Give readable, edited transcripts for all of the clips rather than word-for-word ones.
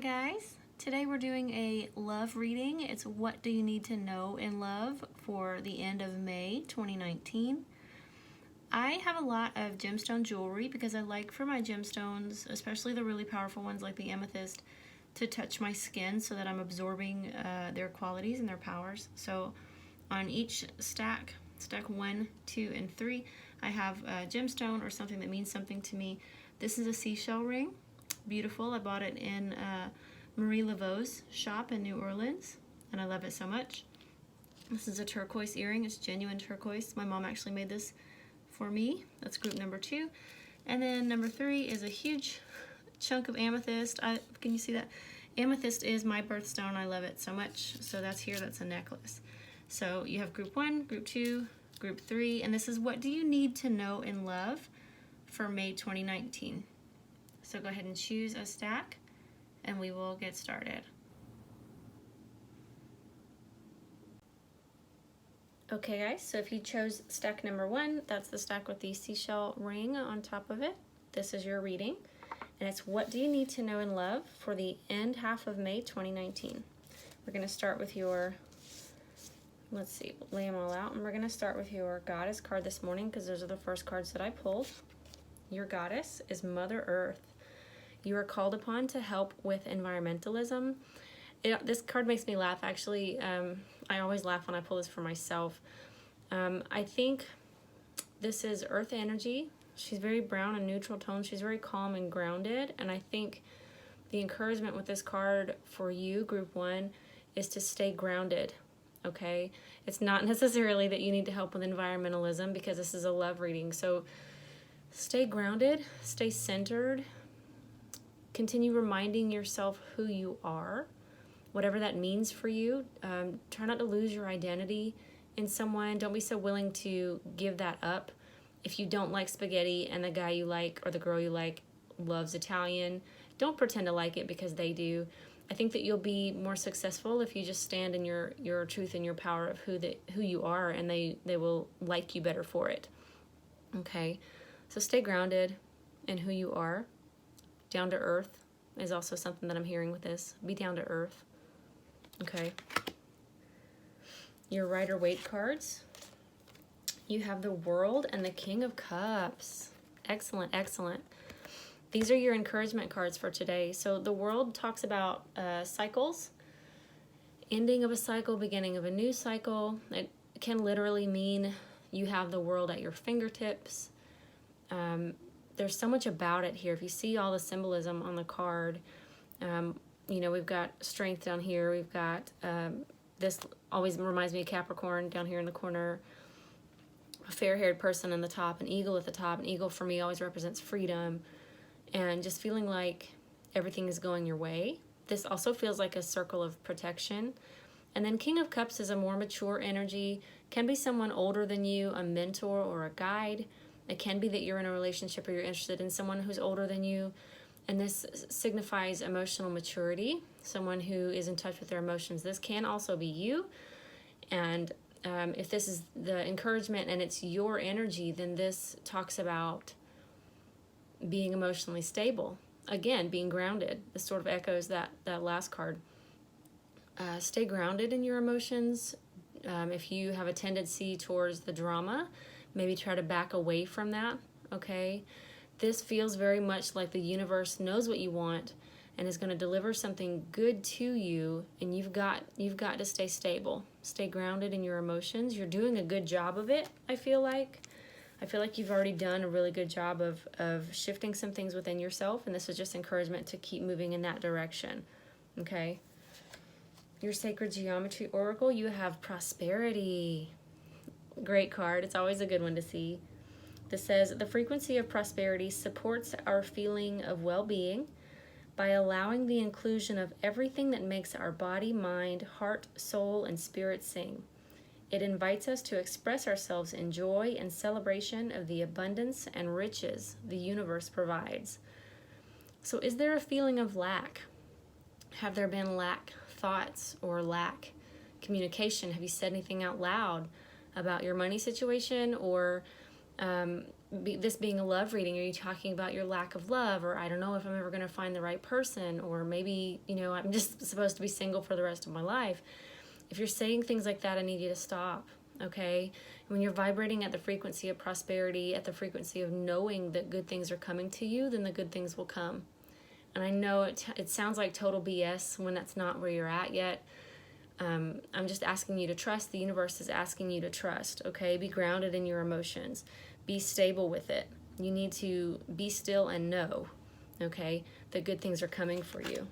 Hi guys, today we're doing a love reading. It's what do you need to know in love for the end of May 2019. I have a lot of gemstone jewelry because I like for my gemstones, especially the really powerful ones like the amethyst, to touch my skin so that I'm absorbing their qualities and their powers. So on each stack 1, 2, and 3, I have a gemstone or something that means something to me. This is a seashell ring. Beautiful. I bought it in Marie Laveau's shop in New Orleans, and I love it so much. This is a turquoise earring. It's genuine turquoise. My mom actually made this for me. That's group number 2. And then number 3 is a huge chunk of amethyst. Can you see that? Amethyst is my birthstone. I love it so much. So that's here. That's a necklace. So you have group 1, group 2, group 3, and this is what do you need to know in love for May 2019. So go ahead and choose a stack and we will get started. Okay guys, so if you chose stack number 1, that's the stack with the seashell ring on top of it. This is your reading, and it's what do you need to know in love for the end half of May 2019. We're going to start with your, let's see, lay them all out, and we're going to start with your Goddess card this morning because those are the first cards that I pulled. Your Goddess is Mother Earth. You are called upon to help with environmentalism. This card makes me laugh, actually. I always laugh when I pull this for myself. I think this is Earth energy. She's very brown and neutral tone. She's very calm and grounded. And I think the encouragement with this card for you, group 1, is to stay grounded, okay? It's not necessarily that you need to help with environmentalism because this is a love reading. So stay grounded, stay centered. Continue reminding yourself who you are, whatever that means for you. Try not to lose your identity in someone. Don't be so willing to give that up. If you don't like spaghetti and the guy you like or the girl you like loves Italian, don't pretend to like it because they do. I think that you'll be more successful if you just stand in your truth and your power of who you are, and they will like you better for it. Okay, so stay grounded in who you are. Down to earth is also something that I'm hearing with this. Be down to earth. Okay. Your Rider-Waite cards. You have the World and the King of Cups. Excellent, excellent. These are your encouragement cards for today. So the World talks about cycles, ending of a cycle, beginning of a new cycle. It can literally mean you have the world at your fingertips. There's so much about it here. If you see all the symbolism on the card, you know, we've got strength down here. We've got this always reminds me of Capricorn down here in the corner. A fair-haired person in the top, an eagle at the top. An eagle for me always represents freedom and just feeling like everything is going your way. This also feels like a circle of protection. And then King of Cups is a more mature energy. Can be someone older than you, a mentor or a guide. It can be that you're in a relationship or you're interested in someone who's older than you. And this signifies emotional maturity, someone who is in touch with their emotions. This can also be you. And if this is the encouragement and it's your energy, then this talks about being emotionally stable. Again, being grounded. This sort of echoes that last card. Stay grounded in your emotions. If you have a tendency towards the drama, maybe try to back away from that, okay? This feels very much like the universe knows what you want and is going to deliver something good to you, and you've got to stay stable. Stay grounded in your emotions. You're doing a good job of it, I feel like. I feel like you've already done a really good job of shifting some things within yourself, and this is just encouragement to keep moving in that direction, okay? Your Sacred Geometry Oracle, you have Prosperity. Great card. It's always a good one to see. This says, the frequency of prosperity supports our feeling of well-being by allowing the inclusion of everything that makes our body, mind, heart, soul, and spirit sing. It invites us to express ourselves in joy and celebration of the abundance and riches the universe provides. So is there a feeling of lack? Have there been lack thoughts or lack communication? Have you said anything out loud about your money situation, or this being a love reading, are you talking about your lack of love, or I don't know if I'm ever going to find the right person, or maybe, I'm just supposed to be single for the rest of my life? If you're saying things like that, I need you to stop, okay? When you're vibrating at the frequency of prosperity, at the frequency of knowing that good things are coming to you, then the good things will come. And I know it sounds like total BS when that's not where you're at yet. I'm just asking you to trust. The universe is asking you to trust, okay? Be grounded in your emotions. Be stable with it. You need to be still and know, okay, that good things are coming for you.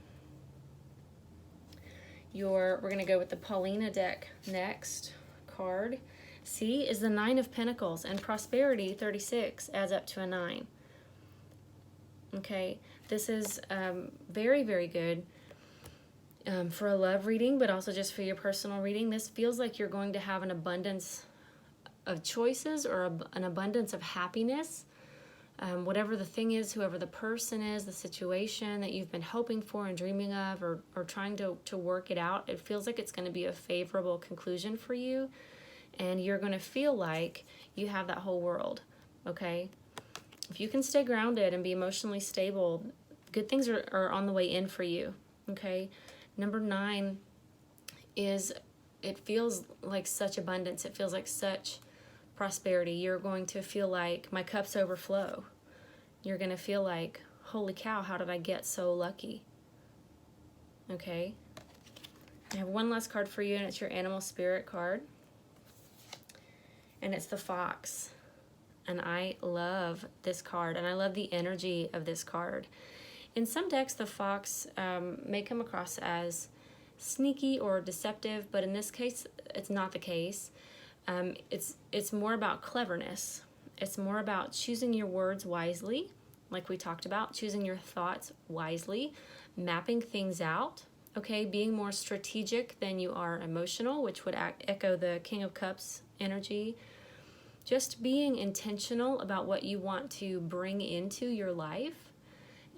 We're going to go with the Paulina deck next card. C is the 9 of Pentacles, and prosperity, 36, adds up to a 9. Okay, this is very, very good for a love reading, but also just for your personal reading. This feels like you're going to have an abundance of choices, or an abundance of happiness. Whatever the thing is, whoever the person is, the situation that you've been hoping for and dreaming of, or trying to work it out, it feels like it's going to be a favorable conclusion for you, and you're going to feel like you have that whole world, okay? If you can stay grounded and be emotionally stable, good things are on the way in for you, okay? Number 9 is, it feels like such abundance. It feels like such prosperity. You're going to feel like my cups overflow. You're going to feel like, holy cow, how did I get so lucky? Okay. I have one last card for you, and it's your animal spirit card. And it's the fox. And I love this card, and I love the energy of this card. In some decks, the fox may come across as sneaky or deceptive, but in this case, it's not the case. It's more about cleverness. It's more about choosing your words wisely, like we talked about, choosing your thoughts wisely, mapping things out, okay, being more strategic than you are emotional, which would echo the King of Cups energy. Just being intentional about what you want to bring into your life,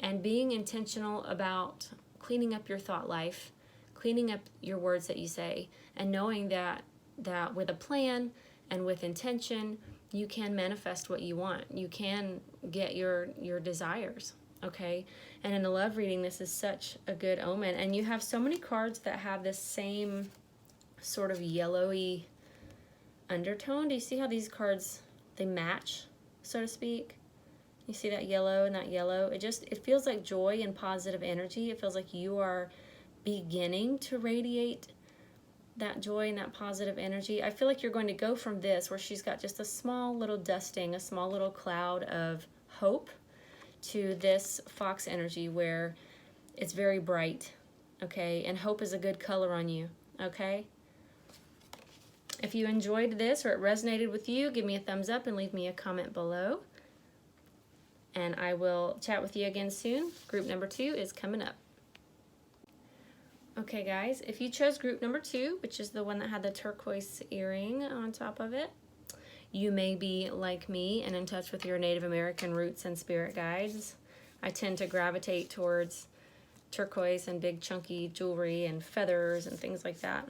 and being intentional about cleaning up your thought life, cleaning up your words that you say, and knowing that with a plan and with intention, you can manifest what you want. You can get your desires, okay? And in a love reading, this is such a good omen. And you have so many cards that have this same sort of yellowy undertone. Do you see how these cards, they match, so to speak? You see that yellow and that yellow? It feels like joy and positive energy. It feels like you are beginning to radiate that joy and that positive energy. I feel like you're going to go from this, where she's got just a small little dusting, a small little cloud of hope, to this fox energy where it's very bright, okay? And hope is a good color on you, okay? If you enjoyed this, or it resonated with you, give me a thumbs up and leave me a comment below. And I will chat with you again soon. Group number 2 is coming up. Okay, guys, if you chose group number 2, which is the one that had the turquoise earring on top of it, you may be like me and in touch with your Native American roots and spirit guides. I tend to gravitate towards turquoise and big chunky jewelry and feathers and things like that.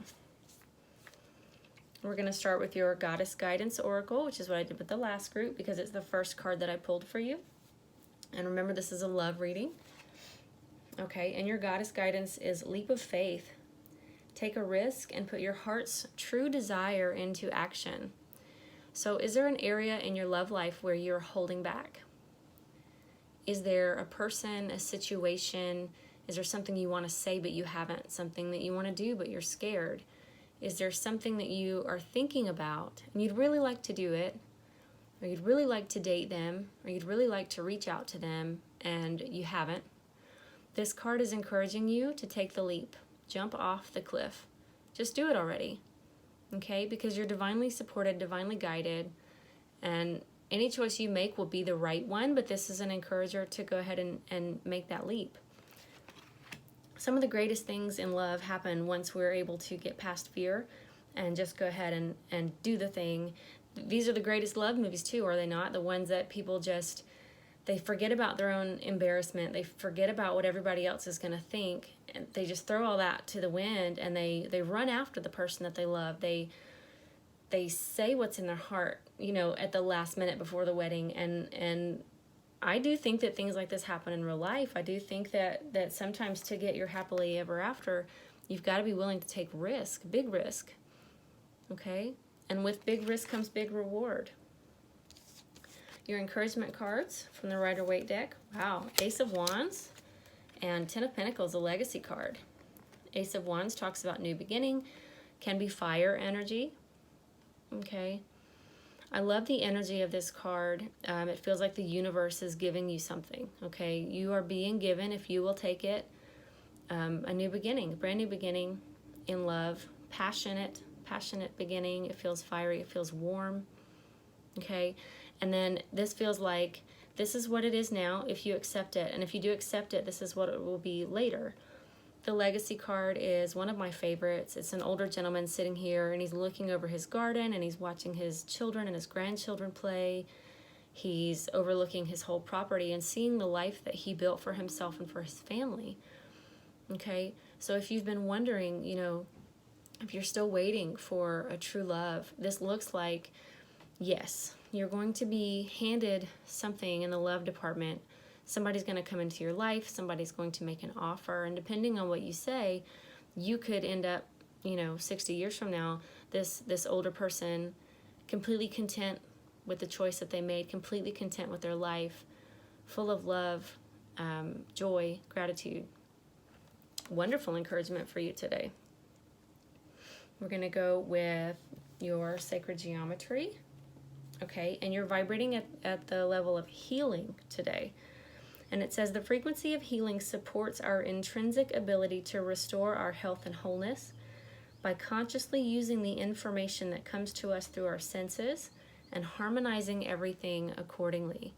We're going to start with your Goddess Guidance Oracle, which is what I did with the last group because it's the first card that I pulled for you. And remember, this is a love reading. Okay, and your Goddess Guidance is leap of faith. Take a risk and put your heart's true desire into action. So is there an area in your love life where you're holding back? Is there a person, a situation? Is there something you want to say but you haven't? Something that you want to do but you're scared? Is there something that you are thinking about and you'd really like to do it? Or you'd really like to date them? Or you'd really like to reach out to them and you haven't? This card is encouraging you to take the leap. Jump off the cliff. Just do it already. Okay? Because you're divinely supported, divinely guided, and any choice you make will be the right one, but this is an encourager to go ahead and make that leap. Some of the greatest things in love happen once we're able to get past fear and just go ahead and do the thing. These are the greatest love movies too, are they not? The ones that people just, they forget about their own embarrassment. They forget about what everybody else is going to think. And they just throw all that to the wind and they run after the person that they love. They they say what's in their heart, you know, at the last minute before the wedding. And I do think that things like this happen in real life. I do think that sometimes to get your happily ever after, you've got to be willing to take risk, big risk. Okay? And with big risk comes big reward. Your encouragement cards from the Rider-Waite deck. Wow. Ace of Wands and Ten of Pentacles, a legacy card. Ace of Wands talks about new beginning, can be fire energy. Okay. I love the energy of this card. It feels like the universe is giving you something. Okay. You are being given, if you will take it, a new beginning, brand new beginning in love, passionate beginning. It feels fiery. It feels warm. Okay. And then this feels like this is what it is now if you accept it. And if you do accept it, this is what it will be later. The legacy card is one of my favorites. It's an older gentleman sitting here, and he's looking over his garden, and he's watching his children and his grandchildren play. He's overlooking his whole property and seeing the life that he built for himself and for his family. Okay, so if you've been wondering, you know, if you're still waiting for a true love, this looks like, yes, you're going to be handed something in the love department. Somebody's going to come into your life. Somebody's going to make an offer. And depending on what you say, you could end up, you know, 60 years from now, this older person completely content with the choice that they made, completely content with their life, full of love, joy, gratitude. Wonderful encouragement for you today. We're going to go with your sacred geometry. Okay, and you're vibrating at the level of healing today. And it says the frequency of healing supports our intrinsic ability to restore our health and wholeness by consciously using the information that comes to us through our senses and harmonizing everything accordingly.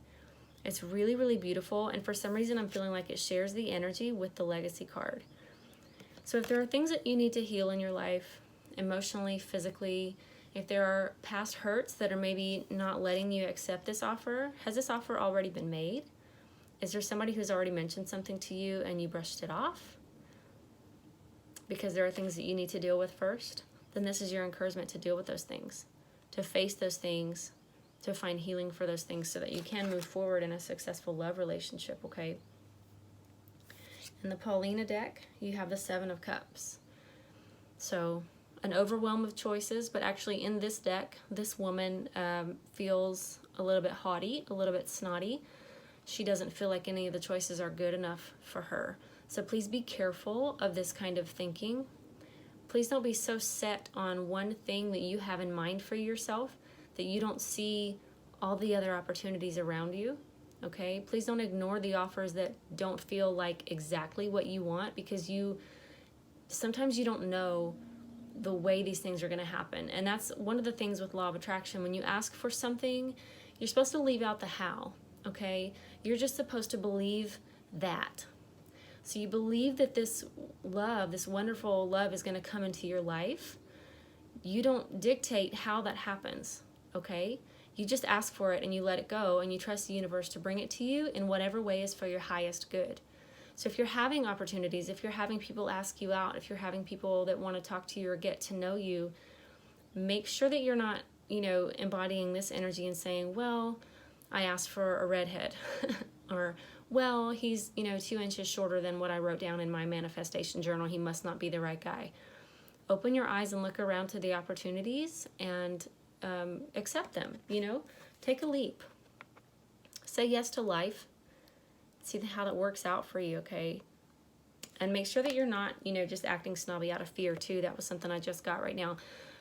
It's really, really beautiful. And for some reason, I'm feeling like it shares the energy with the legacy card. So if there are things that you need to heal in your life, emotionally, physically, if there are past hurts that are maybe not letting you accept this offer, has this offer already been made? Is there somebody who's already mentioned something to you and you brushed it off because there are things that you need to deal with first? Then this is your encouragement to deal with those things, to face those things, to find healing for those things so that you can move forward in a successful love relationship, okay? In the Paulina deck, you have the Seven of Cups. So an overwhelm of choices, but actually in this deck, this woman feels a little bit haughty, a little bit snotty. She doesn't feel like any of the choices are good enough for her. So please be careful of this kind of thinking. Please don't be so set on one thing that you have in mind for yourself that you don't see all the other opportunities around you, okay? Please don't ignore the offers that don't feel like exactly what you want, because sometimes you don't know the way these things are going to happen. And that's one of the things with law of attraction. When you ask for something, you're supposed to leave out the how, okay? You're just supposed to believe that. So you believe that this love, this wonderful love, is going to come into your life. You don't dictate how that happens, okay? You just ask for it and you let it go, and you trust the universe to bring it to you in whatever way is for your highest good. So if you're having opportunities, if you're having people ask you out, if you're having people that want to talk to you or get to know you, make sure that you're not, embodying this energy and saying, well, I asked for a redhead, or, well, he's, 2 inches shorter than what I wrote down in my manifestation journal. He must not be the right guy. Open your eyes and look around to the opportunities and accept them, Take a leap. Say yes to life. See how that works out for you, okay? And make sure that you're not, just acting snobby out of fear, too. That was something I just got right now.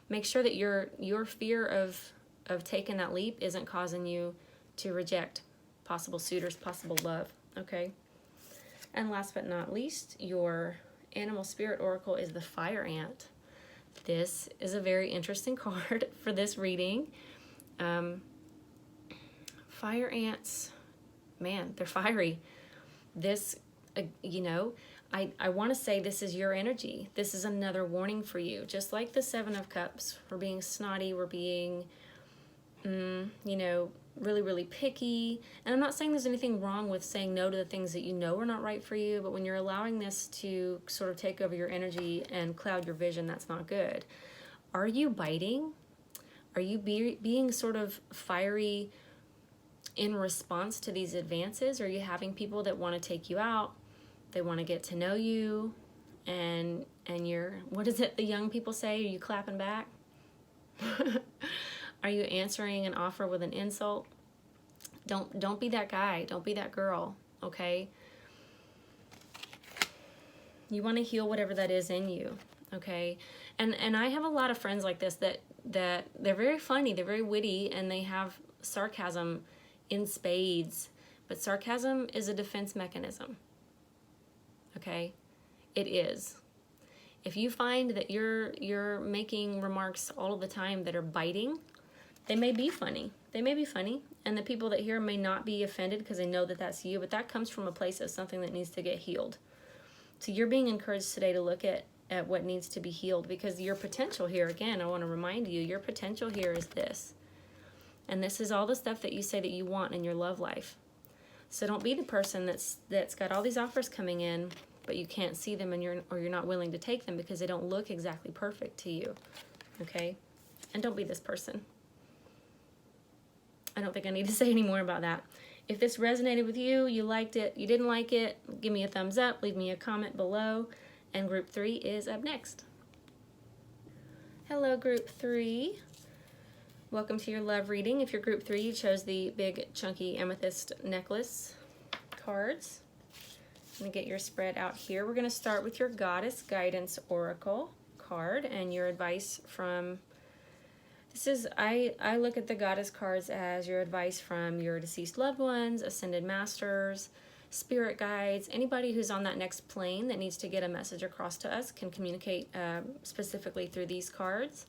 Make sure that your fear of taking that leap isn't causing you to reject possible suitors, possible love, okay? And last but not least, your animal spirit oracle is the fire ant. This is a very interesting card for this reading. Fire ants, man, they're fiery. This, I want to say this is your energy. This is another warning for you. Just like the Seven of Cups, we're being snotty, we're being, really, really picky. And I'm not saying there's anything wrong with saying no to the things that you know are not right for you, but when you're allowing this to sort of take over your energy and cloud your vision, that's not good. Are you biting? Are you being sort of fiery in response to these advances? Are you having people that want to take you out? They want to get to know you, and you're, what is it the young people say? Are you clapping back? Are you answering an offer with an insult? Don't be that guy. Don't be that girl, okay? You want to heal whatever that is in you, okay? And I have a lot of friends like this that they're very funny, they're very witty, and they have sarcasm in spades. But sarcasm is a defense mechanism, okay? It is. If you find that you're making remarks all of the time that are biting, they may be funny. They may be funny, and the people that hear may not be offended because they know that that's you, but that comes from a place of something that needs to get healed. So you're being encouraged today to look at what needs to be healed, because your potential here, again, I want to remind you, your potential here is this. And this is all the stuff that you say that you want in your love life. So don't be the person that's got all these offers coming in, but you can't see them, and you're not willing to take them because they don't look exactly perfect to you. Okay? And don't be this person. I don't think I need to say any more about that. If this resonated with you, you liked it, you didn't like it, give me a thumbs up, leave me a comment below, and group 3 is up next. Hello, group 3. Welcome to your love reading. If you're group 3, you chose the big chunky amethyst necklace cards. I'm going to get your spread out here. We're going to start with your Goddess Guidance Oracle card and your advice from... This is, I look at the Goddess cards as your advice from your deceased loved ones, ascended masters, spirit guides. Anybody who's on that next plane that needs to get a message across to us can communicate specifically through these cards.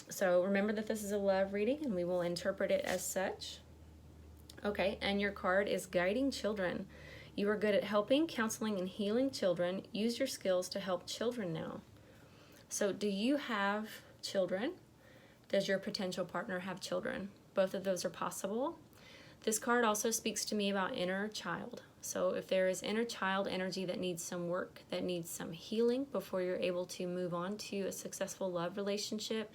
So remember that this is a love reading, and we will interpret it as such. Okay, and your card is Guiding Children. You are good at helping, counseling, and healing children. Use your skills to help children now. So do you have children? Does your potential partner have children? Both of those are possible. This card also speaks to me about inner child. So if there is inner child energy that needs some work, that needs some healing before you're able to move on to a successful love relationship,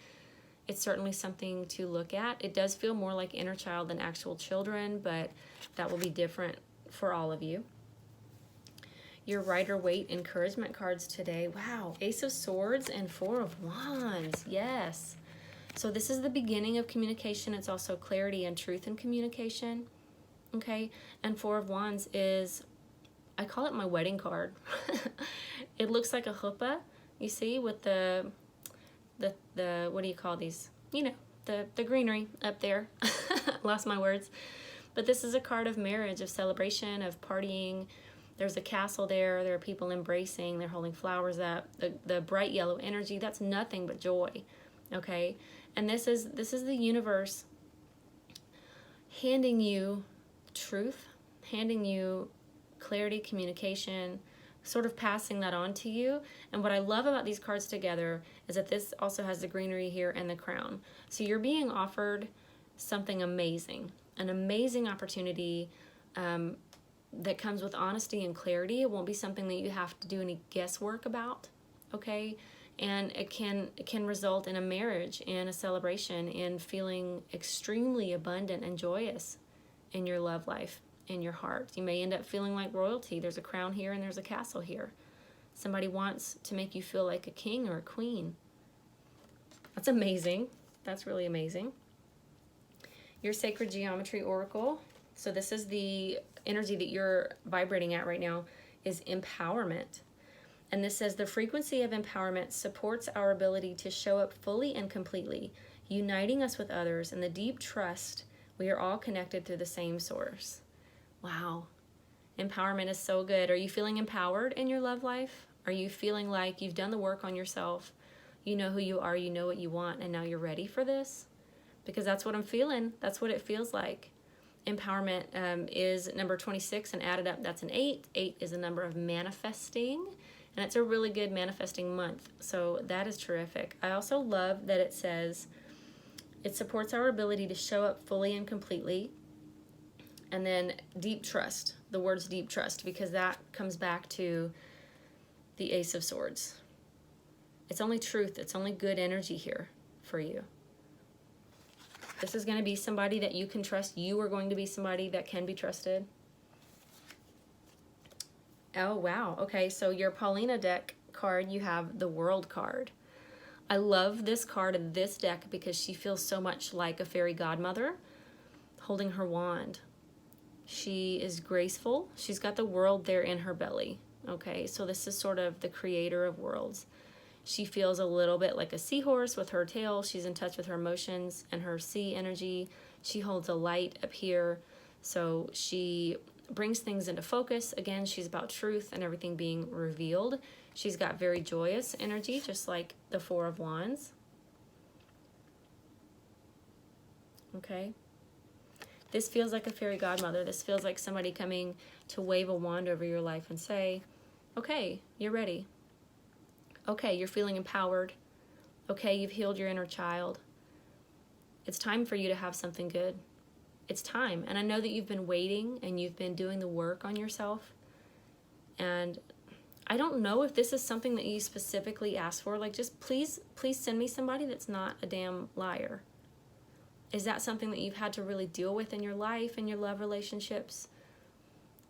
it's certainly something to look at. It does feel more like inner child than actual children, but that will be different for all of you. Your Rider-Waite encouragement cards today. Wow, Ace of Swords and Four of Wands. Yes. So this is the beginning of communication. It's also clarity and truth in communication. Okay, and Four of Wands is, I call it my wedding card. It looks like a chuppah, you see, with the what do you call these? You know, the greenery up there. Lost my words. But this is a card of marriage, of celebration, of partying. There's a castle there. There are people embracing. They're holding flowers up. The bright yellow energy, that's nothing but joy. Okay, and this is the universe handing you truth, handing you clarity, communication, sort of passing that on to you. And what I love about these cards together is that this also has the greenery here and the crown. So you're being offered something amazing, an amazing opportunity that comes with honesty and clarity. It won't be something that you have to do any guesswork about, okay? And it can result in a marriage, in a celebration, in feeling extremely abundant and joyous in your love life, in your heart. You may end up feeling like royalty. There's a crown here and there's a castle here. Somebody wants to make you feel like a king or a queen. That's amazing. That's really amazing. Your Sacred Geometry Oracle. So this is the energy that you're vibrating at right now, is empowerment. And this says the frequency of empowerment supports our ability to show up fully and completely, uniting us with others in the deep trust we are all connected through the same source. Wow. Empowerment is so good. Are you feeling empowered in your love life? Are you feeling like you've done the work on yourself? You know who you are, you know what you want, and now you're ready for this? Because that's what I'm feeling. That's what it feels like. Empowerment is number 26, and added up, that's an 8. 8 is a number of manifesting. And it's a really good manifesting month. So that is terrific. I also love that it says it supports our ability to show up fully and completely. And then deep trust, the words deep trust, because that comes back to the Ace of Swords. It's only truth. It's only good energy here for you. This is going to be somebody that you can trust. You are going to be somebody that can be trusted. Oh, wow. Okay, so your Paulina deck card, you have the World card. I love this card in this deck because she feels so much like a fairy godmother holding her wand. She is graceful. She's got the world there in her belly. Okay, so this is sort of the creator of worlds. She feels a little bit like a seahorse with her tail. She's in touch with her emotions and her sea energy. She holds a light up here. So she brings things into focus. Again, she's about truth and everything being revealed. She's got very joyous energy, just like the Four of Wands. Okay. This feels like a fairy godmother. This feels like somebody coming to wave a wand over your life and say, okay, you're ready. Okay, you're feeling empowered. Okay, you've healed your inner child. It's time for you to have something good. It's time. And I know that you've been waiting and you've been doing the work on yourself. And I don't know if this is something that you specifically asked for. Like, just please send me somebody that's not a damn liar. Is that something that you've had to really deal with in your life, in your love relationships?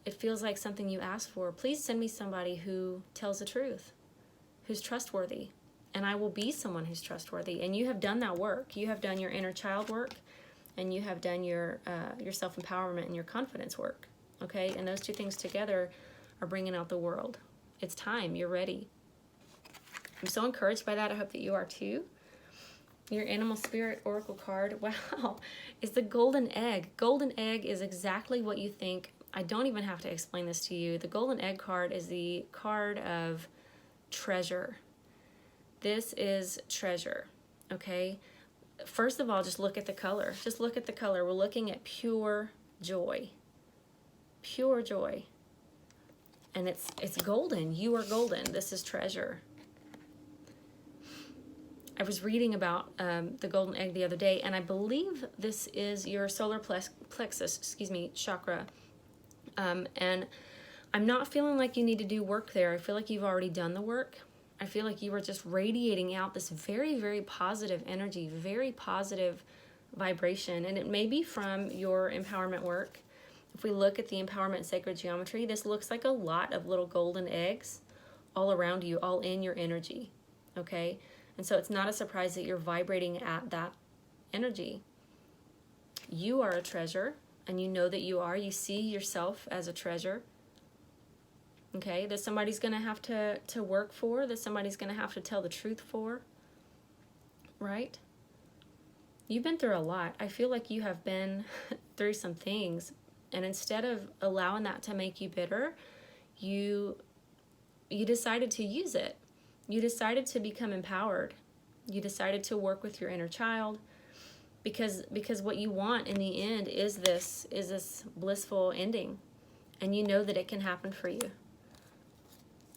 It feels like something you asked for. Please send me somebody who tells the truth, who's trustworthy. And I will be someone who's trustworthy. And you have done that work. You have done your inner child work, and you have done your self-empowerment and your confidence work. Okay? And those two things together are bringing out the world. It's time. You're ready. I'm so encouraged by that. I hope that you are too. Your Animal Spirit Oracle card, wow, is the Golden Egg. Golden Egg is exactly what you think. I don't even have to explain this to you. The Golden Egg card is the card of treasure. This is treasure, okay? First of all, just look at the color. Just look at the color. We're looking at pure joy. Pure joy. And it's golden. You are golden. This is treasure. I was reading about the golden egg the other day, and I believe this is your solar plexus, chakra. And I'm not feeling like you need to do work there. I feel like you've already done the work. I feel like you are just radiating out this very, very positive energy, very positive vibration. And it may be from your empowerment work. If we look at the Empowerment Sacred Geometry, this looks like a lot of little golden eggs all around you, all in your energy, okay? And so it's not a surprise that you're vibrating at that energy. You are a treasure, and you know that you are. You see yourself as a treasure. Okay, that somebody's going to have to work for, that somebody's going to have to tell the truth for, right? You've been through a lot. I feel like you have been through some things, and instead of allowing that to make you bitter, you decided to use it. You decided to become empowered. You decided to work with your inner child because what you want in the end is this blissful ending, and you know that it can happen for you.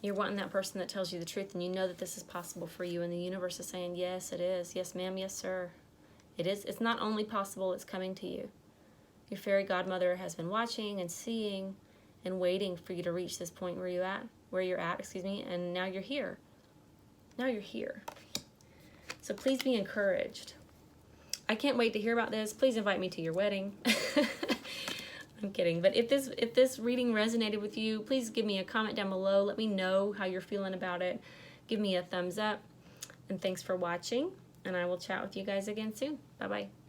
You're wanting that person that tells you the truth, and you know that this is possible for you, and the universe is saying, yes, it is. Yes, ma'am. Yes, sir. It is. It's not only possible, it's coming to you. Your fairy godmother has been watching and seeing and waiting for you to reach this point where you're at, and now you're here. Now you're here. So please be encouraged. I can't wait to hear about this. Please invite me to your wedding. I'm kidding. But if this reading resonated with you, please give me a comment down below. Let me know how you're feeling about it. Give me a thumbs up. And thanks for watching. And I will chat with you guys again soon. Bye-bye.